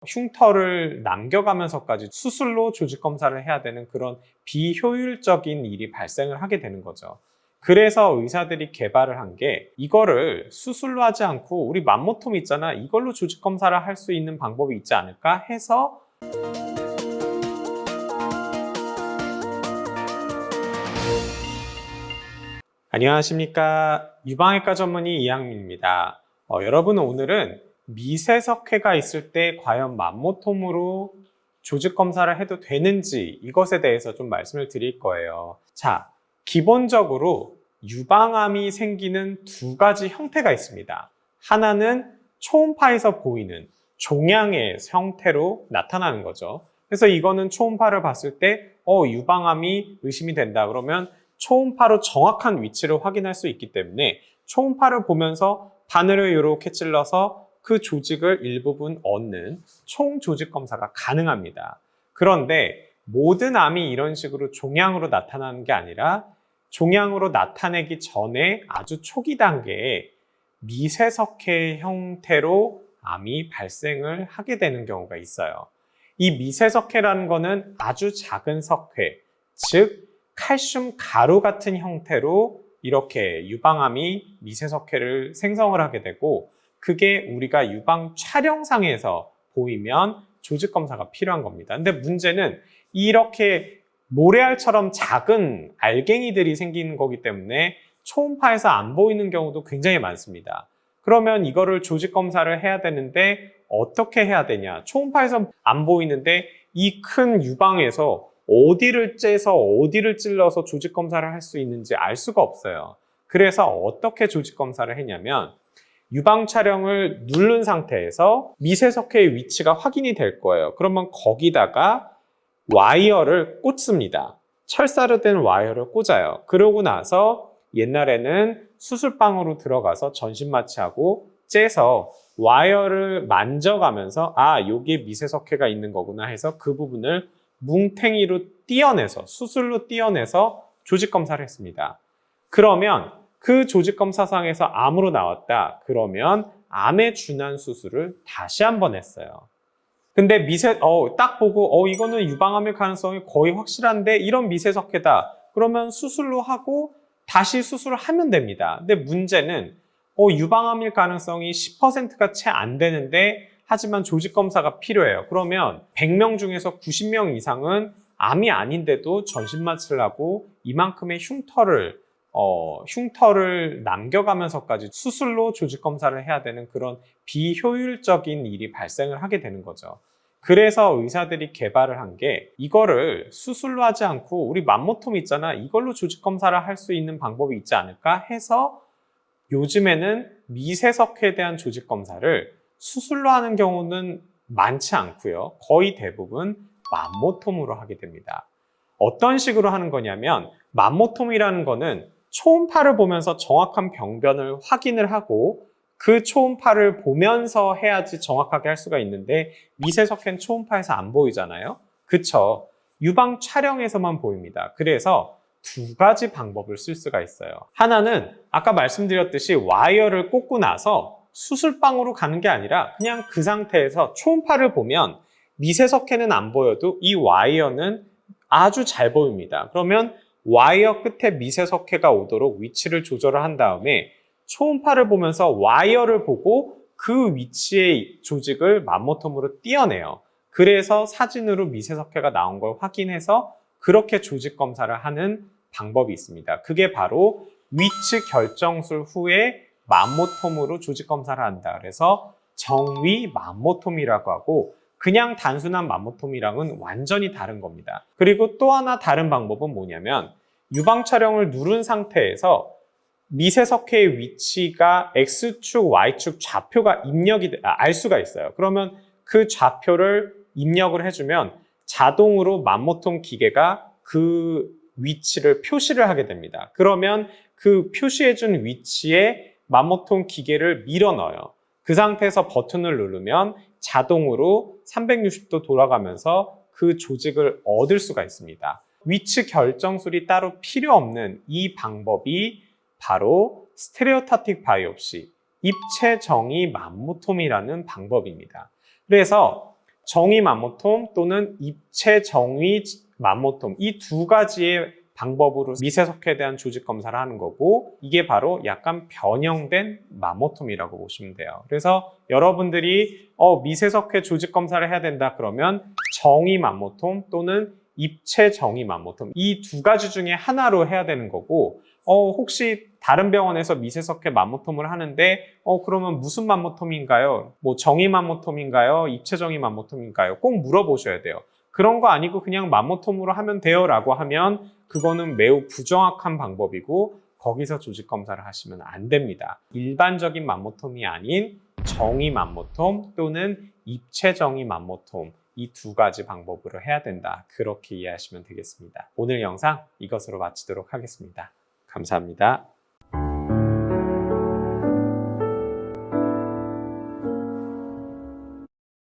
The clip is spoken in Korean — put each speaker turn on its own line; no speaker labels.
흉터를 남겨가면서까지 수술로 조직 검사를 해야 되는 그런 비효율적인 일이 발생을 하게 되는 거죠. 그래서 의사들이 개발을 한 게 이거를 수술로 하지 않고 우리 맘모톰 있잖아, 이걸로 조직 검사를 할 수 있는 방법이 있지 않을까 해서 안녕하십니까, 유방외과 전문의 이항민입니다. 여러분, 오늘은 미세석회가 있을 때 과연 맘모톰으로 조직 검사를 해도 되는지 이것에 대해서 좀 말씀을 드릴 거예요. 자, 기본적으로 유방암이 생기는 두 가지 형태가 있습니다. 하나는 초음파에서 보이는 종양의 형태로 나타나는 거죠. 그래서 이거는 초음파를 봤을 때 유방암이 의심이 된다 그러면 초음파로 정확한 위치를 확인할 수 있기 때문에 초음파를 보면서 바늘을 이렇게 찔러서 그 조직을 일부분 얻는 총조직 검사가 가능합니다. 그런데 모든 암이 이런 식으로 종양으로 나타나는 게 아니라 종양으로 나타내기 전에 아주 초기 단계에 미세석회 형태로 암이 발생을 하게 되는 경우가 있어요. 이 미세석회라는 거는 아주 작은 석회, 즉 칼슘 가루 같은 형태로 이렇게 유방암이 미세석회를 생성을 하게 되고, 그게 우리가 유방 촬영상에서 보이면 조직 검사가 필요한 겁니다. 근데 문제는 이렇게 모래알처럼 작은 알갱이들이 생기는 거기 때문에 초음파에서 안 보이는 경우도 굉장히 많습니다. 그러면 이거를 조직 검사를 해야 되는데 어떻게 해야 되냐? 초음파에서 안 보이는데 이 큰 유방에서 어디를 째서 어디를 찔러서 조직 검사를 할 수 있는지 알 수가 없어요. 그래서 어떻게 조직 검사를 했냐면, 유방 촬영을 누른 상태에서 미세석회의 위치가 확인이 될 거예요. 그러면 거기다가 와이어를 꽂습니다. 철사로 된 와이어를 꽂아요. 그러고 나서 옛날에는 수술방으로 들어가서 전신 마취하고 째서 와이어를 만져가면서 여기에 미세석회가 있는 거구나 해서 그 부분을 뭉탱이로 떼어내서, 수술로 떼어내서 조직 검사를 했습니다. 그러면 그 조직 검사상에서 암으로 나왔다 그러면 암에 준한 수술을 다시 한번 했어요. 근데 딱 보고 이거는 유방암일 가능성이 거의 확실한데 이런 미세석회다 그러면 수술로 하고 다시 수술을 하면 됩니다. 근데 문제는 유방암일 가능성이 10%가 채 안 되는데 하지만 조직 검사가 필요해요. 그러면 100명 중에서 90명 이상은 암이 아닌데도 전신 마취를 하고 이만큼의 흉터를 남겨가면서까지 수술로 조직 검사를 해야 되는 그런 비효율적인 일이 발생을 하게 되는 거죠. 그래서 의사들이 개발을 한 게 이거를 수술로 하지 않고 우리 맘모톰 있잖아, 이걸로 조직 검사를 할 수 있는 방법이 있지 않을까 해서 요즘에는 미세석회에 대한 조직 검사를 수술로 하는 경우는 많지 않고요. 거의 대부분 맘모톰으로 하게 됩니다. 어떤 식으로 하는 거냐면, 맘모톰이라는 거는 초음파를 보면서 정확한 병변을 확인을 하고 그 초음파를 보면서 해야지 정확하게 할 수가 있는데 미세석회는 초음파에서 안 보이잖아요. 그쵸? 유방 촬영에서만 보입니다. 그래서 두 가지 방법을 쓸 수가 있어요. 하나는 아까 말씀드렸듯이 와이어를 꽂고 나서 수술방으로 가는 게 아니라 그냥 그 상태에서 초음파를 보면 미세석회는 안 보여도 이 와이어는 아주 잘 보입니다. 그러면 와이어 끝에 미세석회가 오도록 위치를 조절을 한 다음에 초음파를 보면서 와이어를 보고 그 위치의 조직을 맘모톰으로 떼어내요. 그래서 사진으로 미세석회가 나온 걸 확인해서 그렇게 조직 검사를 하는 방법이 있습니다. 그게 바로 위치 결정술 후에 맘모톰으로 조직 검사를 한다. 그래서 정위 맘모톰이라고 하고, 그냥 단순한 맘모톰이랑은 완전히 다른 겁니다. 그리고 또 하나 다른 방법은 뭐냐면, 유방 촬영을 누른 상태에서 미세석회의 위치가 X축, Y축 좌표가 알 수가 있어요. 그러면 그 좌표를 입력을 해주면 자동으로 맘모톰 기계가 그 위치를 표시를 하게 됩니다. 그러면 그 표시해준 위치에 맘모톰 기계를 밀어 넣어요. 그 상태에서 버튼을 누르면 자동으로 360도 돌아가면서 그 조직을 얻을 수가 있습니다. 위치 결정술이 따로 필요 없는 이 방법이 바로 스테레오타틱 바이옵시, 입체 정의 맘모톰이라는 방법입니다. 그래서 정위 맘모톰 또는 입체 정위 맘모톰, 이 두 가지의 방법으로 미세석회에 대한 조직 검사를 하는 거고, 이게 바로 약간 변형된 맘모톰이라고 보시면 돼요. 그래서 여러분들이 미세석회 조직 검사를 해야 된다 그러면 정위 맘모톰 또는 입체 정위 맘모톰, 이 두 가지 중에 하나로 해야 되는 거고, 혹시 다른 병원에서 미세석회 맘모톰을 하는데 그러면 무슨 맘모톰인가요? 뭐 정위 맘모톰인가요? 입체 정위 맘모톰인가요? 꼭 물어보셔야 돼요. 그런 거 아니고 그냥 맘모톰으로 하면 돼요 라고 하면 그거는 매우 부정확한 방법이고, 거기서 조직 검사를 하시면 안 됩니다. 일반적인 맘모톰이 아닌 정위 맘모톰 또는 입체 정위 맘모톰, 이 두 가지 방법으로 해야 된다. 그렇게 이해하시면 되겠습니다. 오늘 영상 이것으로 마치도록 하겠습니다. 감사합니다.